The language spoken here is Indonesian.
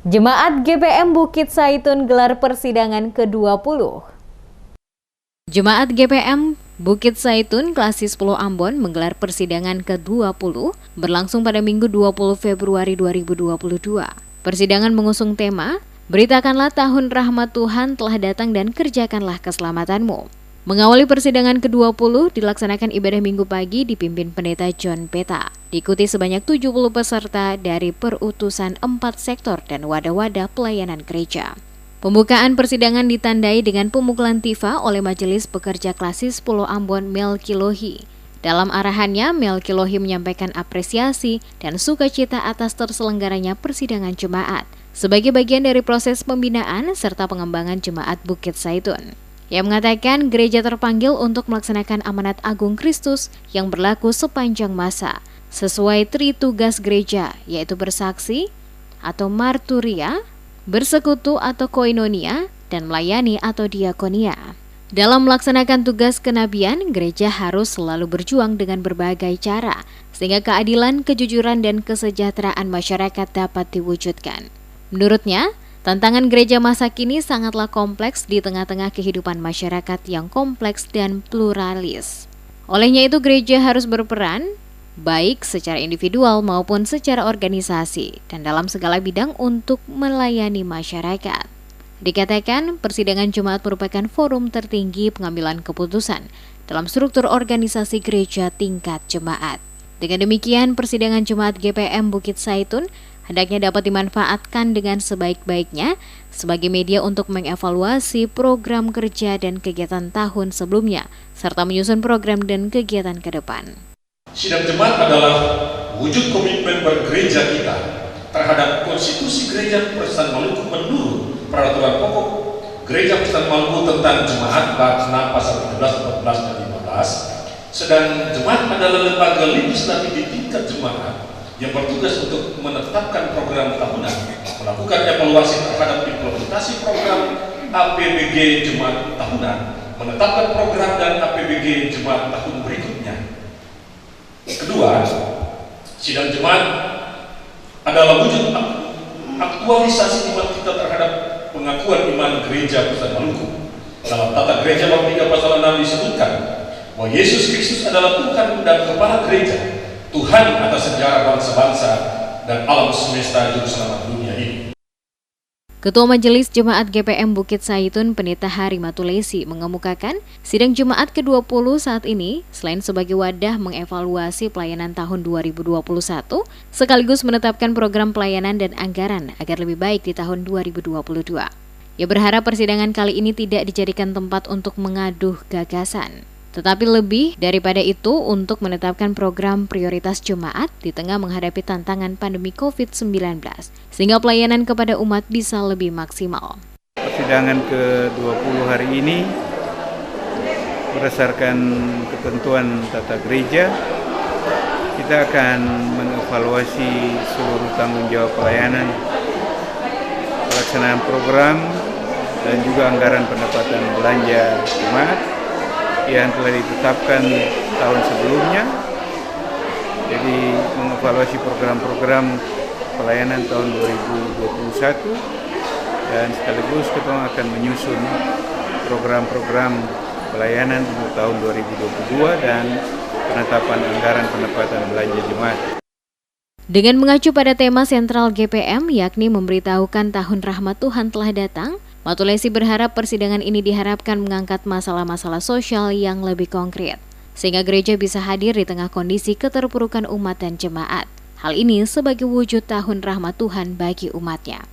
Jemaat GPM Bukit Saitun gelar persidangan ke-20. Jemaat GPM Bukit Saitun Klasis 10 Ambon menggelar persidangan ke-20 berlangsung pada Minggu 20 Februari 2022. Persidangan mengusung tema, "Beritakanlah tahun rahmat Tuhan telah datang dan kerjakanlah keselamatanmu." Mengawali persidangan ke-20 dilaksanakan ibadah Minggu pagi dipimpin Pendeta John Peta. Diikuti sebanyak 70 peserta dari perutusan 4 sektor dan wadah-wadah pelayanan gereja. Pembukaan persidangan ditandai dengan pemukulan tifa oleh Majelis Pekerja Klasis 10 Ambon Melki Lohi. Dalam arahannya, Melki Lohi menyampaikan apresiasi dan sukacita atas terselenggaranya persidangan jemaat sebagai bagian dari proses pembinaan serta pengembangan jemaat Bukit Saitun. Ia mengatakan gereja terpanggil untuk melaksanakan amanat agung Kristus yang berlaku sepanjang masa, sesuai tritugas gereja, yaitu bersaksi atau marturia, bersekutu atau koinonia, dan melayani atau diakonia. Dalam melaksanakan tugas kenabian, gereja harus selalu berjuang dengan berbagai cara, sehingga keadilan, kejujuran, dan kesejahteraan masyarakat dapat diwujudkan. Menurutnya, tantangan gereja masa kini sangatlah kompleks di tengah-tengah kehidupan masyarakat yang kompleks dan pluralis. Olehnya itu gereja harus berperan, baik secara individual maupun secara organisasi, dan dalam segala bidang untuk melayani masyarakat. Dikatakan, persidangan jemaat merupakan forum tertinggi pengambilan keputusan dalam struktur organisasi gereja tingkat jemaat. Dengan demikian, persidangan jemaat GPM Bukit Saitun hendaknya dapat dimanfaatkan dengan sebaik-baiknya sebagai media untuk mengevaluasi program kerja dan kegiatan tahun sebelumnya, serta menyusun program dan kegiatan ke depan. Sidang jemaat adalah wujud komitmen bergereja kita terhadap konstitusi Gereja Protestan Maluku menurut peraturan pokok Gereja Protestan Maluku tentang jemaat bab 6 pasal 13, 14, dan 15. Sedang jemaat adalah lembaga legislatif di tingkat jemaat yang bertugas untuk menetapkan program tahunan, melakukan evaluasi terhadap implementasi program APBG jemaat tahunan, menetapkan program dan APBG jemaat tahun berikutnya. Kedua, sidang jemaat adalah wujud aktualisasi iman kita terhadap pengakuan iman Gereja Protestan Maluku. Dalam tata gereja bab 3 pasal 6 disebutkan bahwa Yesus Kristus adalah Tuhan dan Kepala Gereja, Tuhan atas sejarah bangsa-bangsa dan alam semesta juru selamat dunia ini. Ketua Majelis Jemaat GPM Bukit Saitun Pendeta Hari Matulesi mengemukakan sidang jemaat ke-20 saat ini selain sebagai wadah mengevaluasi pelayanan tahun 2021 sekaligus menetapkan program pelayanan dan anggaran agar lebih baik di tahun 2022. Ia berharap persidangan kali ini tidak dijadikan tempat untuk mengaduh gagasan, tetapi lebih daripada itu untuk menetapkan program prioritas jemaat di tengah menghadapi tantangan pandemi COVID-19, sehingga pelayanan kepada umat bisa lebih maksimal. Persidangan ke-20 hari ini berdasarkan ketentuan tata gereja, kita akan mengevaluasi seluruh tanggung jawab pelayanan, pelaksanaan program, dan juga anggaran pendapatan belanja jemaat yang telah ditetapkan tahun sebelumnya. Jadi mengevaluasi program-program pelayanan tahun 2021 dan sekaligus kita akan menyusun program-program pelayanan untuk tahun 2022 dan penetapan anggaran pendapatan belanja jemaat. Dengan mengacu pada tema sentral GPM yakni memberitahukan tahun rahmat Tuhan telah datang, Matulesi berharap persidangan ini diharapkan mengangkat masalah-masalah sosial yang lebih konkret, sehingga gereja bisa hadir di tengah kondisi keterpurukan umat dan jemaat. Hal ini sebagai wujud tahun rahmat Tuhan bagi umatnya.